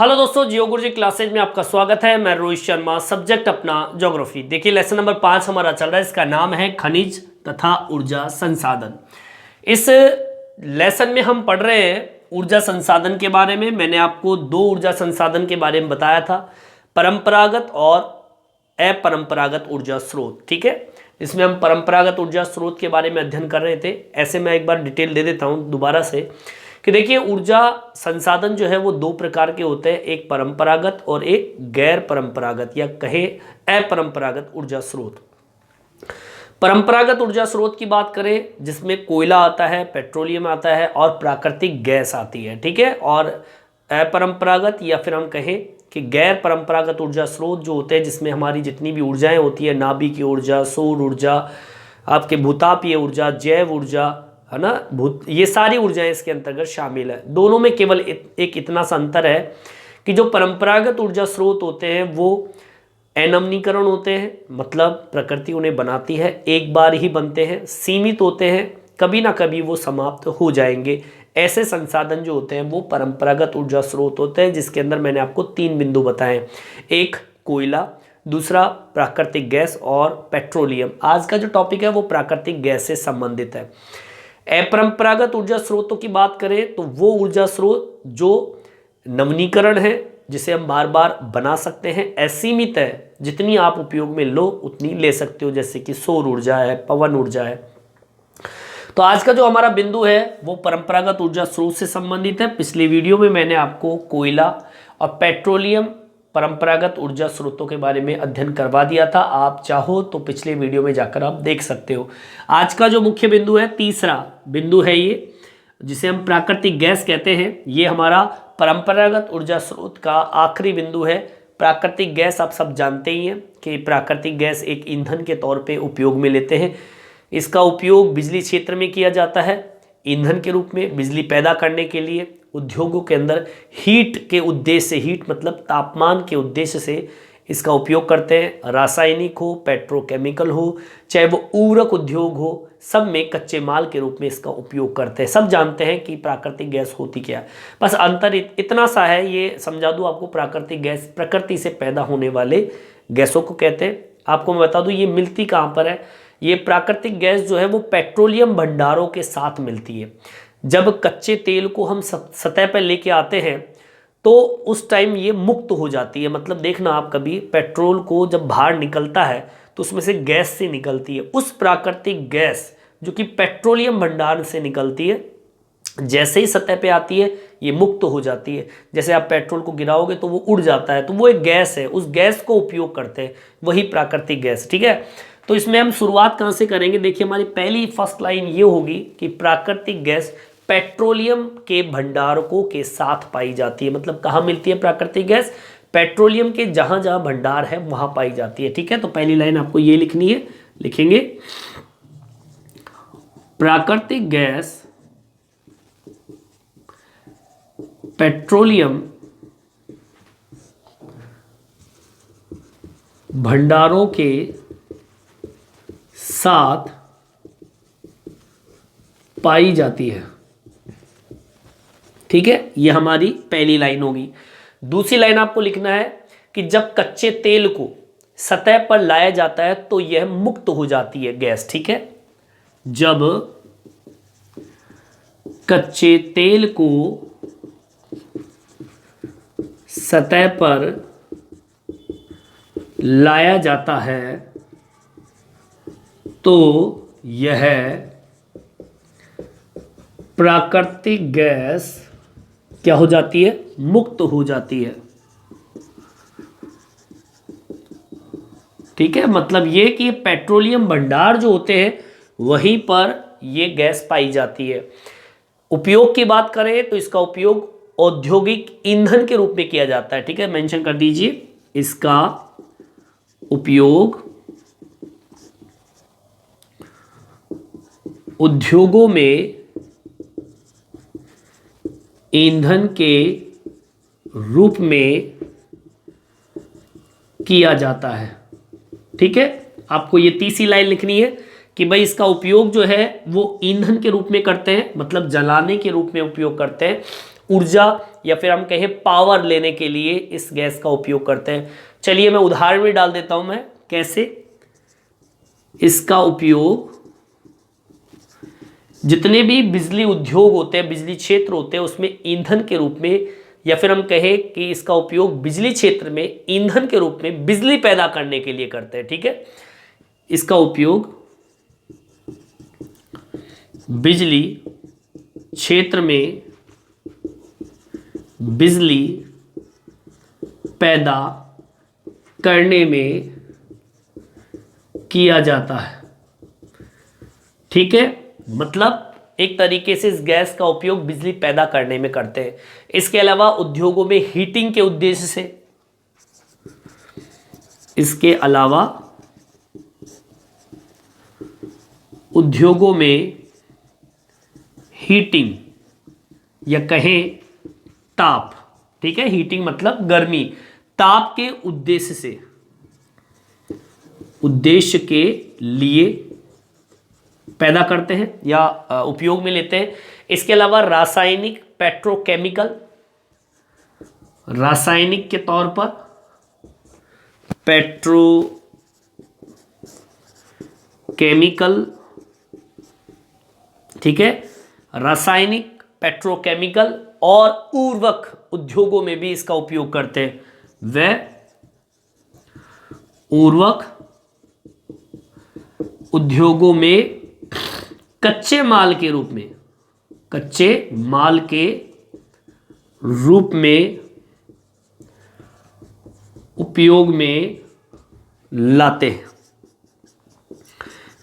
Hello दोस्तों, जियो गुरुजी classes में आपका स्वागत है। मैं रोहित शर्मा, सब्जेक्ट अपना ज्योग्राफी। देखिए लेसन नंबर 5 हमारा चल रहा है, इसका नाम है खनिज तथा ऊर्जा संसाधन। इस लेसन में हम पढ़ रहे हैं ऊर्जा संसाधन के बारे में। मैंने आपको दो ऊर्जा संसाधन के बारे में बताया था, परंपरागत और अपरंपरागत ऊर्जा स्रोत। ठीक है, इसमें हम परंपरागत ऊर्जा स्रोत के बारे में अध्ययन कर रहे थे। ऐसे मैं एक बार डिटेल दे देता हूँ दोबारा से कि देखिए ऊर्जा संसाधन जो है वो दो प्रकार के होते हैं, एक परंपरागत और एक गैर परंपरागत या कहे अपरंपरागत ऊर्जा स्रोत। परंपरागत ऊर्जा स्रोत की बात करें जिसमें कोयला आता है, पेट्रोलियम आता है और प्राकृतिक गैस आती है। ठीक है, और अपरंपरागत या फिर हम कहें कि गैर परंपरागत ऊर्जा स्रोत जो होते हैं जिसमें हमारी जितनी भी ऊर्जाएं होती है, नाभिकीय ऊर्जा, सौर ऊर्जा, आपके भूतापीय ऊर्जा, जैव ऊर्जा, है ना, ये सारी ऊर्जाएं इसके अंतर्गत शामिल है। दोनों में केवल एक इतना सा अंतर है कि जो परंपरागत ऊर्जा स्रोत होते हैं वो अनवनीकरण होते हैं, मतलब प्रकृति उन्हें बनाती है, एक बार ही बनते हैं, सीमित होते हैं, कभी ना कभी वो समाप्त हो जाएंगे। ऐसे संसाधन जो होते हैं वो परंपरागत ऊर्जा स्रोत होते हैं, जिसके अंदर मैंने आपको 3 बिंदु बताए, एक कोयला, दूसरा प्राकृतिक गैस और पेट्रोलियम। आज का जो टॉपिक है वो प्राकृतिक गैस से संबंधित है। अपरंपरागत ऊर्जा स्रोतों की बात करें तो वो ऊर्जा स्रोत जो नवीनीकरण है, जिसे हम बार बार बना सकते हैं, असीमित है, जितनी आप उपयोग में लो उतनी ले सकते हो, जैसे कि सौर ऊर्जा है, पवन ऊर्जा है। तो आज का जो हमारा बिंदु है वो परंपरागत ऊर्जा स्रोत से संबंधित है। पिछले वीडियो में मैंने आपको कोयला और पेट्रोलियम परंपरागत ऊर्जा स्रोतों के बारे में अध्ययन करवा दिया था। आप चाहो तो पिछले वीडियो में जाकर आप देख सकते हो। आज का जो मुख्य बिंदु है, तीसरा बिंदु है ये, जिसे हम प्राकृतिक गैस कहते हैं। ये हमारा परंपरागत ऊर्जा स्रोत का आखिरी बिंदु है। प्राकृतिक गैस आप सब जानते ही हैं कि प्राकृतिक गैस एक ईंधन के तौर पे उपयोग में लेते हैं। इसका उपयोग बिजली क्षेत्र में किया जाता है, ईंधन के रूप में बिजली पैदा करने के लिए। उद्योगों के अंदर हीट के उद्देश्य से, हीट मतलब तापमान के उद्देश्य से इसका उपयोग करते हैं। रासायनिक हो, पेट्रोकेमिकल हो, चाहे वो उर्वरक उद्योग हो, सब में कच्चे माल के रूप में इसका उपयोग करते हैं। सब जानते हैं कि प्राकृतिक गैस होती क्या है, बस अंतर इतना सा है, ये समझा दूँ आपको। प्राकृतिक गैस प्रकृति से पैदा होने वाले गैसों को कहते हैं। आपको मैं बता दूँ ये मिलती कहाँ पर है। ये प्राकृतिक गैस जो है वो पेट्रोलियम भंडारों के साथ मिलती है। जब कच्चे तेल को हम सतह पर लेके आते हैं तो उस टाइम ये मुक्त हो जाती है। मतलब देखना आप कभी पेट्रोल को जब बाहर निकलता है तो उसमें से गैस से निकलती है। उस प्राकृतिक गैस जो कि पेट्रोलियम भंडार से निकलती है, जैसे ही सतह पे आती है ये मुक्त हो जाती है। जैसे आप पेट्रोल को गिराओगे तो वो उड़ जाता है, तो वो एक गैस है, उस गैस को उपयोग करते हैं, वही प्राकृतिक गैस। ठीक है, तो इसमें हम शुरुआत कहाँ से करेंगे? देखिए हमारी पहली फर्स्ट लाइन ये होगी कि प्राकृतिक गैस पेट्रोलियम के भंडारकों के साथ पाई जाती है। मतलब कहाँ मिलती है प्राकृतिक गैस? पेट्रोलियम के जहां जहां भंडार है वहां पाई जाती है। ठीक है, तो पहली लाइन आपको ये लिखनी है, लिखेंगे प्राकृतिक गैस पेट्रोलियम भंडारों के साथ पाई जाती है। ठीक है, ये हमारी पहली लाइन होगी। दूसरी लाइन आपको लिखना है कि जब कच्चे तेल को सतह पर लाया जाता है तो यह मुक्त हो जाती है गैस। ठीक है, जब कच्चे तेल को सतह पर लाया जाता है तो यह प्राकृतिक गैस क्या हो जाती है? मुक्त हो जाती है। ठीक है, मतलब ये कि पेट्रोलियम भंडार जो होते हैं वहीं पर ये गैस पाई जाती है। उपयोग की बात करें तो इसका उपयोग औद्योगिक ईंधन के रूप में किया जाता है। ठीक है, मेंशन कर दीजिए, इसका उपयोग उद्योगों में ईंधन के रूप में किया जाता है। ठीक है, आपको ये तीसरी लाइन लिखनी है कि भाई इसका उपयोग जो है वो ईंधन के रूप में करते हैं, मतलब जलाने के रूप में उपयोग करते हैं। ऊर्जा या फिर हम कहें पावर लेने के लिए इस गैस का उपयोग करते हैं। चलिए मैं उदाहरण भी डाल देता हूं, मैं कैसे इसका उपयोग जितने भी बिजली उद्योग होते हैं, बिजली क्षेत्र होते हैं, उसमें ईंधन के रूप में, या फिर हम कहें कि इसका उपयोग बिजली क्षेत्र में ईंधन के रूप में बिजली पैदा करने के लिए करते हैं। ठीक है, इसका उपयोग बिजली क्षेत्र में बिजली पैदा करने में किया जाता है। ठीक है, मतलब एक तरीके से इस गैस का उपयोग बिजली पैदा करने में करते हैं। इसके अलावा उद्योगों में हीटिंग के उद्देश्य से, इसके अलावा उद्योगों में हीटिंग या कहें ताप, ठीक है, हीटिंग मतलब गर्मी, ताप के उद्देश्य के लिए पैदा करते हैं या उपयोग में लेते हैं। इसके अलावा रासायनिक, पेट्रोकेमिकल, रासायनिक के तौर पर पेट्रोकेमिकल, ठीक है, रासायनिक, पेट्रोकेमिकल और उर्वरक उद्योगों में भी इसका उपयोग करते हैं। वह उर्वरक उद्योगों में कच्चे माल के रूप में उपयोग में लाते हैं।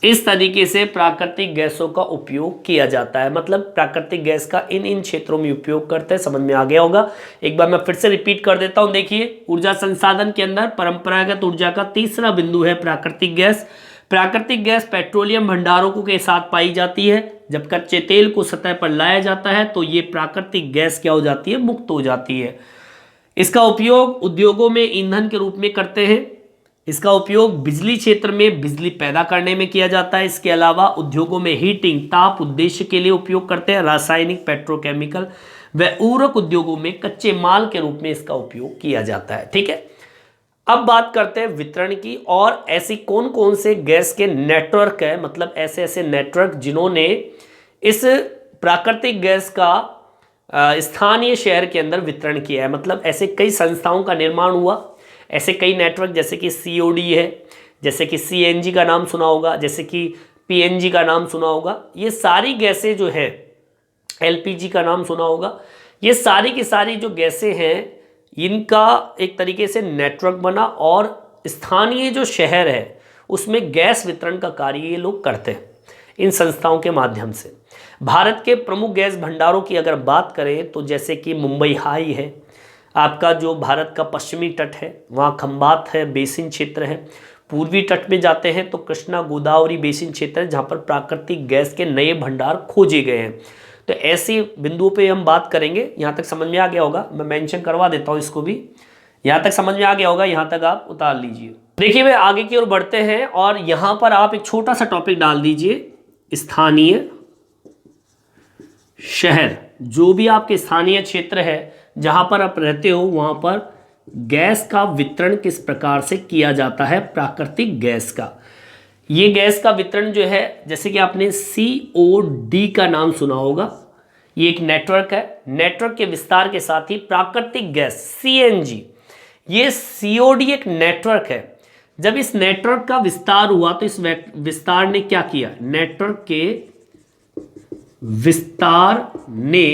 इस तरीके से प्राकृतिक गैसों का उपयोग किया जाता है। मतलब प्राकृतिक गैस का इन क्षेत्रों में उपयोग करते हैं। समझ में आ गया होगा। एक बार मैं फिर से रिपीट कर देता हूं। देखिए, ऊर्जा संसाधन के अंदर परंपरागत ऊर्जा का तीसरा बिंदु है प्राकृतिक गैस। प्राकृतिक गैस पेट्रोलियम भंडारों के साथ पाई जाती है। जब कच्चे तेल को सतह पर लाया जाता है तो ये प्राकृतिक गैस क्या हो जाती है, मुक्त हो जाती है। इसका उपयोग उद्योगों में ईंधन के रूप में करते हैं। इसका उपयोग बिजली क्षेत्र में बिजली पैदा करने में किया जाता है। इसके अलावा उद्योगों में हीटिंग, ताप उद्देश्य के लिए उपयोग करते हैं। रासायनिक, पेट्रोकेमिकल व उर्वरक उद्योगों में कच्चे माल के रूप में इसका उपयोग किया जाता है। ठीक है, अब बात करते हैं वितरण की। और ऐसी कौन कौन से गैस के नेटवर्क है, मतलब ऐसे ऐसे नेटवर्क जिन्होंने इस प्राकृतिक गैस का स्थानीय शहर के अंदर वितरण किया है। मतलब ऐसे कई संस्थाओं का निर्माण हुआ, ऐसे कई नेटवर्क, जैसे कि COD है, जैसे कि CNG का नाम सुना होगा, जैसे कि PNG का नाम सुना होगा। ये सारी गैसें जो है, LPG का नाम सुना होगा। ये सारी की सारी जो गैसें हैं, इनका एक तरीके से नेटवर्क बना और स्थानीय जो शहर है उसमें गैस वितरण का कार्य ये लोग करते हैं इन संस्थाओं के माध्यम से। भारत के प्रमुख गैस भंडारों की अगर बात करें तो जैसे कि मुंबई हाई है, आपका जो भारत का पश्चिमी तट है वहाँ खंबात है, बेसिन क्षेत्र है। पूर्वी तट में जाते हैं तो कृष्णा गोदावरी बेसिन क्षेत्र है जहाँ पर प्राकृतिक गैस के नए भंडार खोजे गए हैं। तो ऐसे बिंदुओं पे हम बात करेंगे। यहाँ तक समझ में आ गया होगा, मैं मेंशन करवा देता हूँ इसको भी। यहाँ तक समझ में आ गया होगा, यहाँ तक आप उतार लीजिए। देखिए, वे आगे की ओर बढ़ते हैं और यहाँ पर आप एक छोटा सा टॉपिक डाल दीजिए, स्थानीय शहर। जो भी आपके स्थानीय क्षेत्र है जहाँ पर आप रहते हो, वहाँ पर गैस का वितरण किस प्रकार से किया जाता है, प्राकृतिक गैस का। ये गैस का वितरण जो है, जैसे कि आपने COD का नाम सुना होगा, ये एक नेटवर्क है। नेटवर्क के विस्तार के साथ ही प्राकृतिक गैस CNG, ये COD एक नेटवर्क है। जब इस नेटवर्क का विस्तार हुआ तो इस विस्तार ने क्या किया, नेटवर्क के विस्तार ने,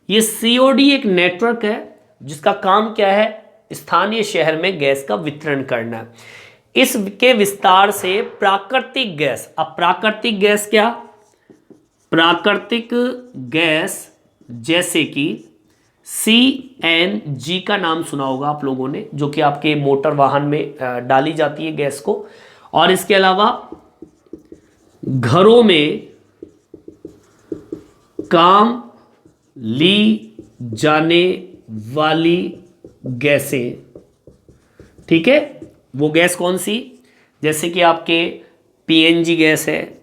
ये COD एक नेटवर्क है जिसका काम क्या है, स्थानीय शहर में गैस का वितरण करना है। इसके विस्तार से प्राकृतिक गैस, अब प्राकृतिक गैस क्या, प्राकृतिक गैस जैसे कि CNG का नाम सुना होगा आप लोगों ने, जो कि आपके मोटर वाहन में डाली जाती है गैस को। और इसके अलावा घरों में काम ली जाने वाली गैसें, ठीक है, वो गैस कौन सी, जैसे कि आपके PNG गैस है,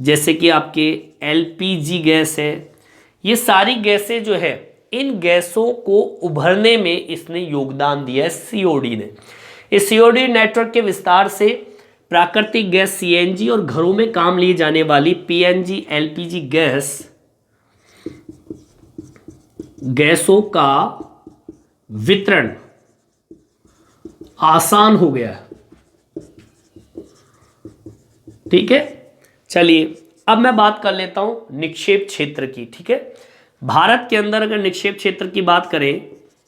जैसे कि आपके LPG गैस है। ये सारी गैसें जो है इन गैसों को उभरने में इसने योगदान दिया है सीओडी ने। इस सीओडी नेटवर्क के विस्तार से प्राकृतिक गैस सीएनजी और घरों में काम ली जाने वाली पीएनजी एलपीजी गैसों का वितरण आसान हो गया। ठीक है, चलिए अब मैं बात कर लेता हूं निक्षेप क्षेत्र की। ठीक है, भारत के अंदर अगर निक्षेप क्षेत्र की बात करें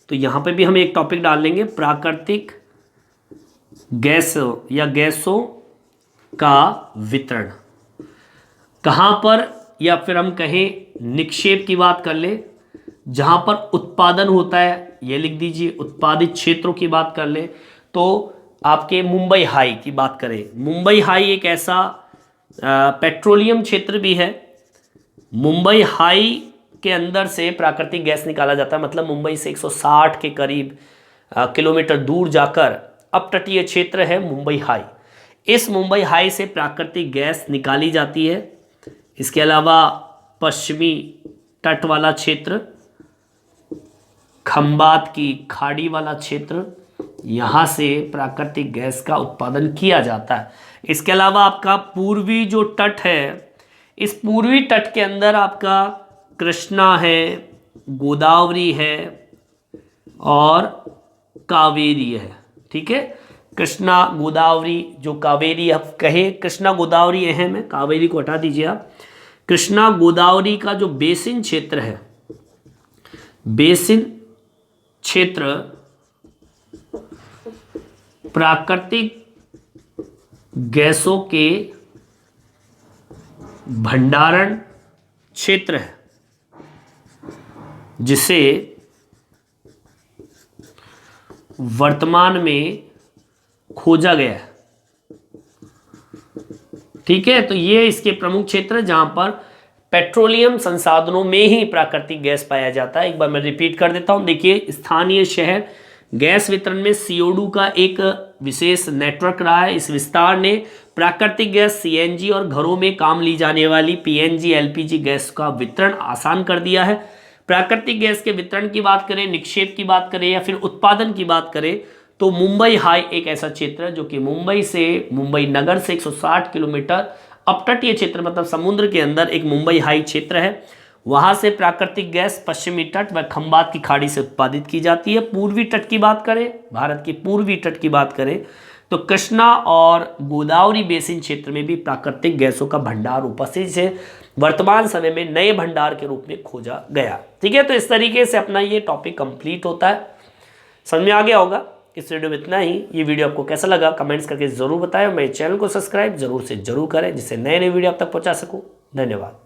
तो यहां पे भी हम एक टॉपिक डाल लेंगे, प्राकृतिक गैसों या गैसों का वितरण कहां पर, या फिर हम कहें निक्षेप की बात कर ले जहां पर उत्पादन होता है, ये लिख दीजिए उत्पादित क्षेत्रों की बात कर ले तो आपके मुंबई हाई की बात करें, मुंबई हाई एक ऐसा पेट्रोलियम क्षेत्र भी है। मुंबई हाई के अंदर से प्राकृतिक गैस निकाला जाता है, मतलब मुंबई से 160 के करीब किलोमीटर दूर जाकर अपतटीय क्षेत्र है मुंबई हाई। इस मुंबई हाई से प्राकृतिक गैस निकाली जाती है। इसके अलावा पश्चिमी तट वाला क्षेत्र, खंबात की खाड़ी वाला क्षेत्र, यहाँ से प्राकृतिक गैस का उत्पादन किया जाता है। इसके अलावा आपका पूर्वी जो तट है, इस पूर्वी तट के अंदर आपका कृष्णा है, गोदावरी है और कावेरी है। ठीक है, कृष्णा गोदावरी जो कावेरी आप कहे, कृष्णा गोदावरी अहम है, कावेरी को हटा दीजिए आप। कृष्णा गोदावरी का जो बेसिन क्षेत्र है, बेसिन क्षेत्र प्राकृतिक गैसों के भंडारण क्षेत्र है, जिसे वर्तमान में खोजा गया है। ठीक है, तो ये इसके प्रमुख क्षेत्र जहां पर पेट्रोलियम संसाधनों में ही प्राकृतिक गैस पाया जाता है। एक बार मैं रिपीट कर देता हूं, देखिए स्थानीय शहर गैस वितरण में सीओडू का एक विशेष नेटवर्क रहा है। इस विस्तार ने प्राकृतिक गैस सीएनजी और घरों में काम ली जाने वाली पीएनजी एलपीजी गैस का वितरण आसान कर दिया है। प्राकृतिक गैस के वितरण की बात करें, निक्षेप की बात करें या फिर उत्पादन की बात करें तो मुंबई हाई एक ऐसा क्षेत्र है जो कि मुंबई नगर से 160 किलोमीटर अपतटीय क्षेत्र, मतलब समुद्र के अंदर एक मुंबई हाई क्षेत्र है। वहां से प्राकृतिक गैस पश्चिमी तट व खंबात की खाड़ी से उत्पादित की जाती है। पूर्वी तट की बात करें, भारत के पूर्वी तट की बात करें तो कृष्णा और गोदावरी बेसिन क्षेत्र में भी प्राकृतिक गैसों का भंडार उपस्थित है, वर्तमान समय में नए भंडार के रूप में खोजा गया। ठीक है, तो इस तरीके से अपना ये टॉपिक कंप्लीट होता है। समझ में आ गया होगा। इस वीडियो में इतना ही। ये वीडियो आपको कैसा लगा कमेंट्स करके जरूर बताएं। मेरे चैनल को सब्सक्राइब जरूर से जरूर करें, जिससे नए नए वीडियो आप तक पहुंचा सकूं। धन्यवाद।